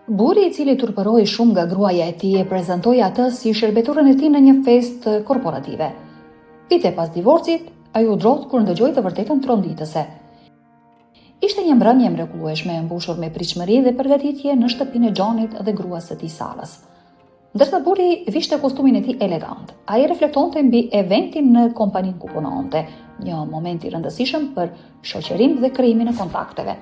Burri i cili turpëroi shumë nga gruaja e tij e prezantoi atë si shërbëtorën e tij në një festë korporative. Vite pas divorcit, ai u drodh kur ndëgjoi të vërtetën tronditëse. Ishte një mbrëmje mrekullueshme e mbushur me pritshmëri dhe përgatitje në shtëpinë e Johnit dhe gruas së tij Sarës. Ndërsa burri vishte kostumin e tij elegant, ai reflektonte mbi eventin në kompaninë ku punonte, një moment i rëndësishëm për shoqërim dhe krijimin e kontakteve.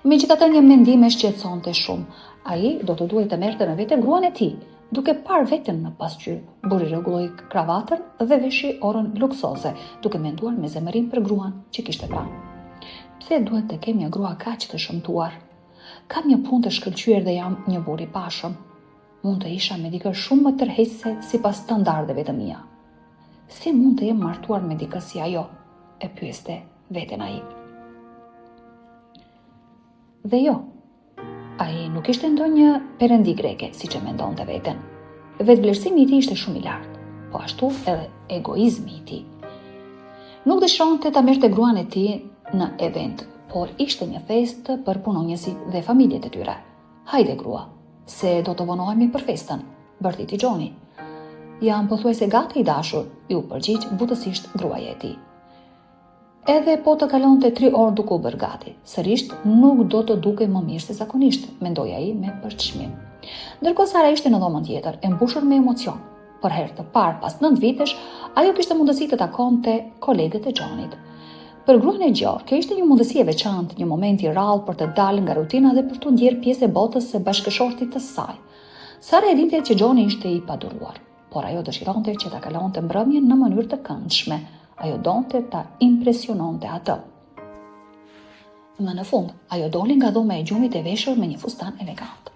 Megjithatë, një mendim e shqetësonte shumë. Ai do të duhej të merrte me vete gruan e tij, duke parë veten në pasqyrë. Burri rregulloi kravatën dhe veshi orën luksoze, duke menduar me zemërim për gruan që kishte pranë. Pse duhet të kem një grua kaq të shëmtuar? Kam një punë të shkëlqyer dhe jam një burr i pashëm. Mund të isha me dikë shumë më tërheqëse sipas standardeve të mia. Si mund të jem martuar me dikë si ajo? E pyeste veten ai. Dhe jo, ai nuk ishte ndonjë perëndi greke, siç e mendonte veten. Vetëvlerësimi i tij ishte shumë i lartë, po ashtu edhe egoizmi i tij. Nuk dëshironte ta merrte gruan e tij në event, por ishte një festë për punonjësit dhe familjet e tyre. Hajde grua, se do të vonohemi për festën, bërtiti Johnny. Jam pothuajse gati i dashur, ju përgjigj butësisht gruaja e tij. Edhe po të kalonte 3 orë duke u bërë gati, sërish nuk do të dukej më mirë se zakonisht, mendoi ai me përçmim. Ndërkohë Sara ishte në dhomën tjetër, e mbushur me emocion. Për herë të parë pas 9 vitesh, ajo kishte mundësi të takonte kolegët e Johnit. Për gruan e gjorë, kjo ishte një mundësi e veçantë, një moment i rrallë për të dalë nga rutina dhe për të ndjerë pjesë e botës së bashkëshortit të saj. Sara e dinte që Johnny ishte i paduruar, por ajo dëshironte që ta kalonte mbrëmjen në mënyrë të këndshme. Ajo donte ta impresiononte atë. Më në fund, ajo doli nga dhoma e gjumit e veshur me një fustan elegant.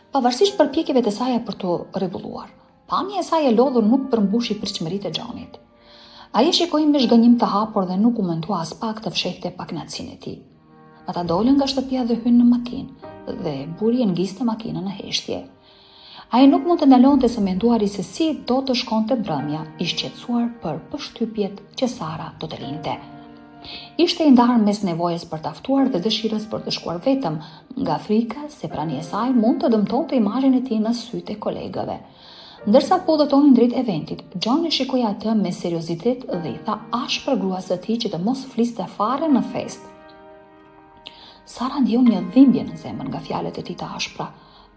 Pavarësisht përpjekjeve të saj për të rregulluar, pamja e saj e lodhur nuk përmbushi pritshmëritë e Johnit. Ai e shikoi me zhgënjim të hapur dhe nuk u mendua as pak të fshehte pakënaqësinë e tij. Ata dolën nga shtëpia dhe hyn në makinë, dhe burri e ngiste makinën në heshtje. Ai nuk mund të ndalonte së menduari se si do të shkonte mbrëmja, i shqetësuar për përshtypjet që Sara do të linte. Ishte i ndarë mes nevojës për të ftuar dhe dëshirës për të shkuar vetëm, nga frika se prania e saj mund të dëmtonte imazhin e tij në sytë e kolegëve. Ndërsa po udhëtonin drejt eventit, John e shikoi atë me seriozitet dhe i tha ashpër gruas së tij që të mos fliste fare në festë. Sara ndjeu një dhimbje në zemër nga fjalët e tij të ashpra,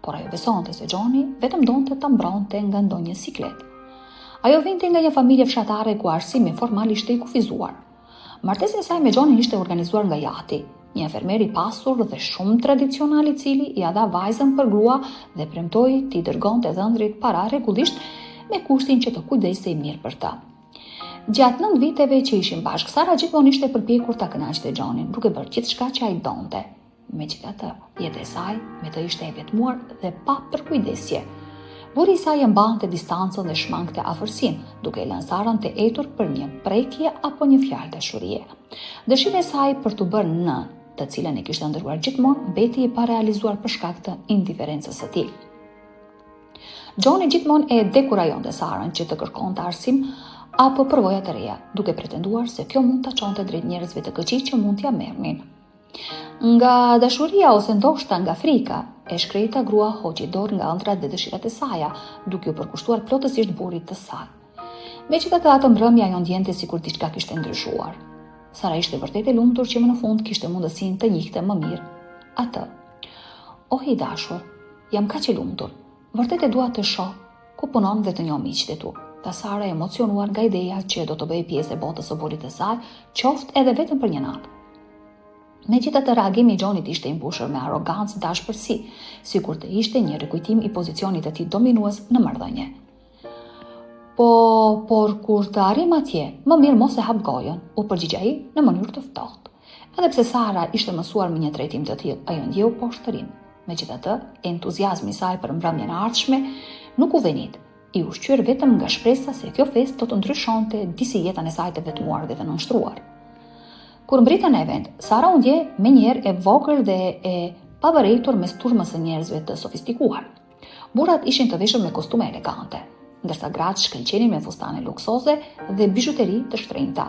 por ajo besonte se Johnny vetëm donte ta mbronte nga ndonjë siklet. Ajo vinte nga një familje fshatare ku arsimi formal ishte i kufizuar. Martesa e saj me Johnny ishte organizuar nga jati, një fermer i pasur dhe shumë tradicional i cili i dha vajzën për grua dhe premtoi t'i dërgonte dhëndrit para rregullisht me kushtin që të kujdesej mirë për ta. Gjatë 9 viteve që ishin bashkë, Sara gjithmonë ishte përpjekur ta kënaqte Johnin, duke bërë gjithçka që ai donte. Megjithatë, jeta e saj me të ishte e vetmuar dhe pa përkujdesje. Burri i saj e mbante distancën dhe shmangte afërsinë, duke e lënë Sarën të etur për një prekje apo një fjalë dashurie. Dëshira e saj për të bërë nën, të cilën e kishte ndërruar gjithmonë, mbeti e parealizuar për shkak të indiferencës së tij. Johnny gjithmonë e dekurajonte Sarën që të kërkonte arsim apo përvoja të reja, duke pretenduar se kjo mund ta çonte drejt njerëzve të këqij që mund t'ia merrnin. Nga dashuria ose ndoshta nga frika, e shkreta grua hoqi dorë nga ëndrat dhe dëshirat e saja, duke u përkushtuar plotësisht burrit të saj. Megjithatë, atë mbrëmje ajo ndjente sikur diçka kishte ndryshuar. Sara ishte vërtet e lumtur që më në fund kishte mundësinë të njihte më mirë atë. O i dashur, jam kaq e lumtur. Vërtet e dua të shoh ku punon dhe të njoh miqtë e tu. Ta Sara emocionuar nga ideja që do të bëjë pjesë e botës së burrit të saj, qoftë edhe vetëm për një natë. Megjithatë, reagimi i Johnit ishte i mbushur me arrogancë dhe ashpërsi, sikur të ishte një rikujtim i pozicionit të tij dominues në marrëdhënie. Por kur të arrim atje, më mirë mos e hap gojën, u përgjigj ai në mënyrë të ftohtë. Edhe pse Sara ishte mësuar me një trajtim të tillë, ajo ndjeu poshtërim. Megjithatë, entuziazmi i saj për mbrëmjen e ardhshme nuk u venit. I ushqyer vetëm nga shpresa se kjo festë do të ndryshonte disi jetën e saj të vetmuar dhe të nënshtruar. Kur mbritën në event, Sara u ndje menjëherë e vogël dhe e pavërejtur mes turmës së njerëzve të sofistikuar. Burrat ishin të veshur me kostume elegante, ndërsa gratë shkëlqenin me fustane luksoze dhe bijuteri të shtrenjta.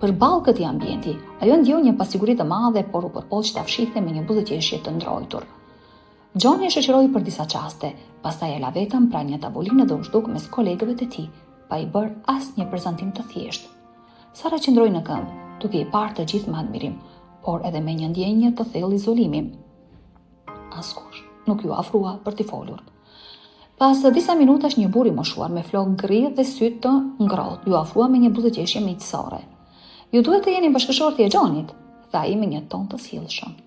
Përballë këtij ambienti, ajo ndjeu një pasiguri të madhe, por u përpoq ta fshihte me një buzëqeshje të ndrojtur. Gjoni e shoqëroi për disa qaste, pastaj e la vetëm pranë një tavolinë dhe u zhduk mes kolegëve të tij, pa i bërë asnjë prezantim të thjeshtë. Sara qëndroi në këmbë, duke i parë të gjithë me admirim, por edhe me një ndjenjë të thellë izolimi. Askush nuk ju afrua për t'i folur. Pas disa minutash një burr i moshuar me flokë gri dhe sytë të ngrohtë ju afrua me një buzëqeshje miqësore. Ju duhet të jeni bashkëshorti e Gjonit, tha ai me një ton të sjellshëm.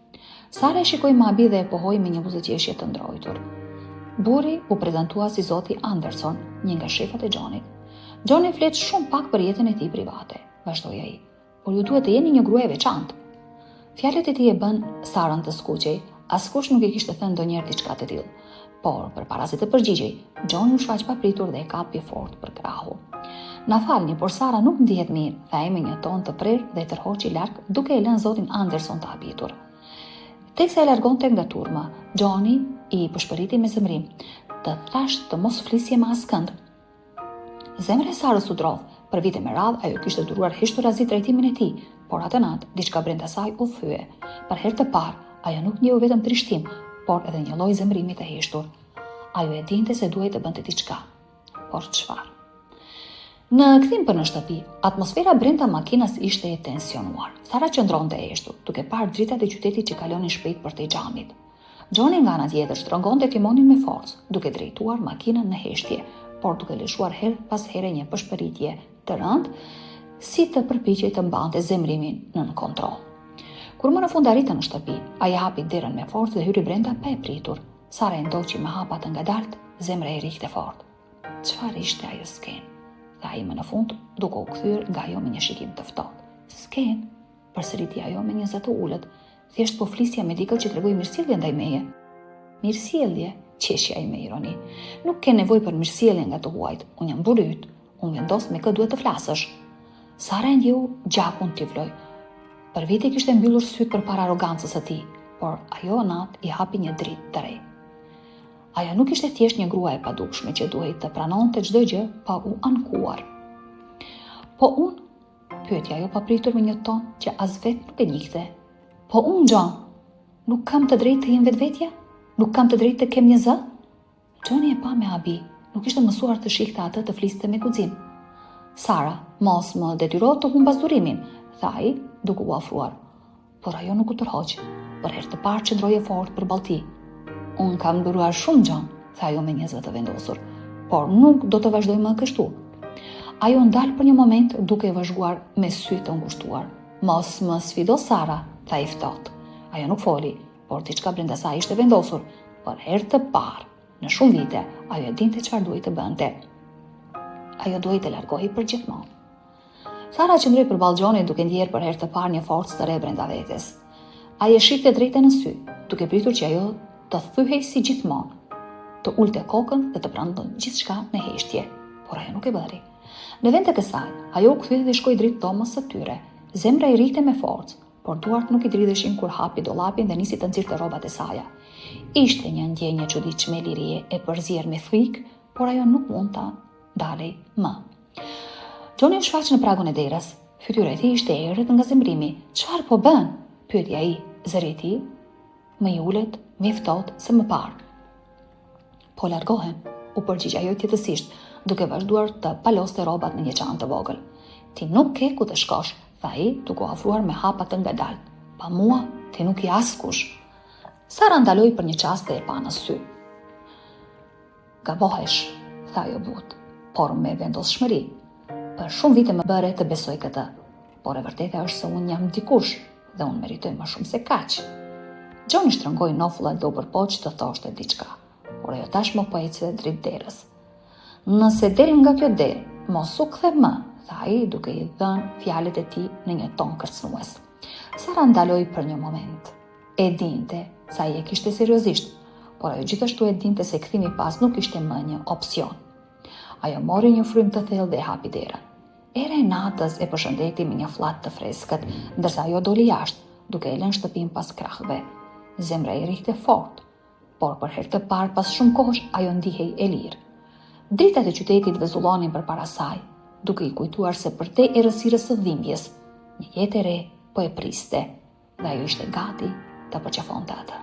Sara e shikoi me habi dhe e pohoi me një buzëqeshje të ndrojtur. Burri u prezantua si zoti Anderson, një nga shefat e Gjonit. Gjoni flet shumë pak për jetën e tij private, vazhdoi ai, por ju duhet të jeni një grua e veçantë. Fjalët e tij e bën Sarën të skuqej, askush nuk i kishte thënë ndonjëherë diçka të tillë. Por përpara se të përgjigjej, Gjoni u shfaq papritur dhe e kapi fort për krahu. Na falni, por Sara nuk ndihet mirë, tha ai me një ton të prerë dhe tërhoqi larg, duke e lënë zotin Anderson të habitur. Teksa e largonte nga turma, Gjoni i përshpëriti me zemrim, të thash të mos flisje me askënd. Zemra e Sarës u drodh, për vite me radhë ajo kishte duruar heshturazi trajtimin e tij, por atë natë diçka brenda saj u thye. Për herë të parë, ajo nuk njeu vetëm trishtim, por edhe një lloj zemrimi të heshtur. Ajo e dinte se duhej të bënte diçka. Por çfarë? Në kthim për në shtëpi, atmosfera brenda makinës ishte e tensionuar. Sara qëndronte e heshtur, duke parë dritat e qytetit që kalonin shpejt përtej xhamit. Gjoni nga ana tjetër shtrëngonte timonin me forcë, duke drejtuar makinën në heshtje, por duke lëshuar herë pas here një përshpëritje të rëndë, si të përpiqej të mbante zemrimin nën kontroll. Kur më në fund arritën në shtëpi, ai hapi derën me forcë dhe hyri brenda pa e pritur. Sara e ndoqi me hapa të ngadalt, zemra e rikte fort. Çfarë ishte ajo skenë? Tha ai më në fund, duke u kthyer nga ajo me një shikim të ftohtë. Skenë? Përsëriti ajo me një zë të ulët. Thjesht po flisja me dikë që tregoi mirësjellje ndaj meje. Mirësjellje? Qeshja ai me ironi. Nuk ke nevojë për mirësjellje nga të huajt. Unë jam burri yt. Unë vendos me kë duhet të flasësh. Sara e ndjeu gjakun t'i vloj. Për vite kishte mbyllur syt përpara arrogancës së tij, por ajo natë i hapi një dritë të re. Ajo nuk ishte thjesht një grua e padukshme që duhej të pranonte çdo gjë pa u ankuar. Po unë? Pyeti ajo papritur me një ton që as vetë nuk e njihte. Po unë, Gjon, nuk kam të drejtë të jem vetvetja? Nuk kam të drejtë të kem një zë? Gjoni e pa me habi, nuk ishte mësuar të shihte atë të fliste me guxim. Sara, mos më detyro të humb pasdurimin, tha ai, duke u afruar. Por ajo nuk u tërhoq. Për herë të parë qëndroi e fortë përballë tij. Unë kam duruar shumë, Gjon, tha ajo me një zë të vendosur, por nuk do të vazhdoj më kështu. Ajo ndal për një moment duke e vëzhguar me sy të ngushtuar. Mos më sfido, Sara, tha i ftohtë. Ajo nuk foli, por diçka brenda saj ishte vendosur. Për herë të parë, në shumë vite, ajo e dinte çfarë duhej të bënte. Ajo duhej të largohej përgjithmonë. Sara qëndroi përballë Gjonit duke ndjer për herë të parë një forcë të re brenda vetes. Ai e shihte drejtë në sy, duke pritur që ajo të thyhej si gjithmonë, të ulte kokën dhe të pranonte gjithçka me heshtje, por ajo nuk e bëri. Në vend të kësaj, ajo u kthye dhe shkoi drejt tomës së tyre. Zemra i rrihte me forcë, por duart nuk i dridheshin kur hapi dollapin dhe nisi të nxirrte rrobat e saj. Ishte një ndjenjë çuditshme e lirie e përzier me frikë, por ajo nuk mund ta dalej më. Gjoni u shfaq në pragun e derës. Fytyra e tij ishte e errët nga zemrimi. Çfarë po bën? Pyeti ai. Zëri i tij më i ulët, më i ftohtë se më parë. Po largohem, u përgjigj ajo tjetësisht, duke vazhduar të paloste rrobat në një çantë të vogël. Ti nuk ke ku të shkosh, tha ai, duke u afruar me hapa të ngadalt. Pa mua, ti nuk je askush. Sara ndaloi për një çast dhe e pa në sy. Gabohesh, tha ajo butë, por me vendosshmëri. Për shumë vite më bëre të besoj këtë, por e vërteta është se unë jam dikush dhe unë meritoj më shumë se kaq. Gjoni shtrëngoi nofullat dhe u përpoq të thoshte diçka, por ajo tashmë po ecte drejt derës. Nëse del nga kjo derë, mos u kthe më, tha ai duke i dhënë fjalët e tij në një ton kërcënues. Sara ndaloi për një moment. E dinte se ai e kishte seriozisht, por ajo gjithashtu e dinte se kthimi pas nuk ishte më një opsion. Ajo mori një frym të thellë dhe hapi derën. Era e natës e përshëndeti me një fllatë të freskët, ndërsa ajo doli jashtë, duke e lënë shtëpinë pas krahëve. Zemra i rrihte fort, por për herë të parë pas shumë kohësh ajo ndihej e lirë. Dritat e qytetit vëzullonin përpara saj, duke i kujtuar se përtej errësirës së dhimbjes, një jetë e re po e priste, dhe ajo ishte gati të përqafonte atë.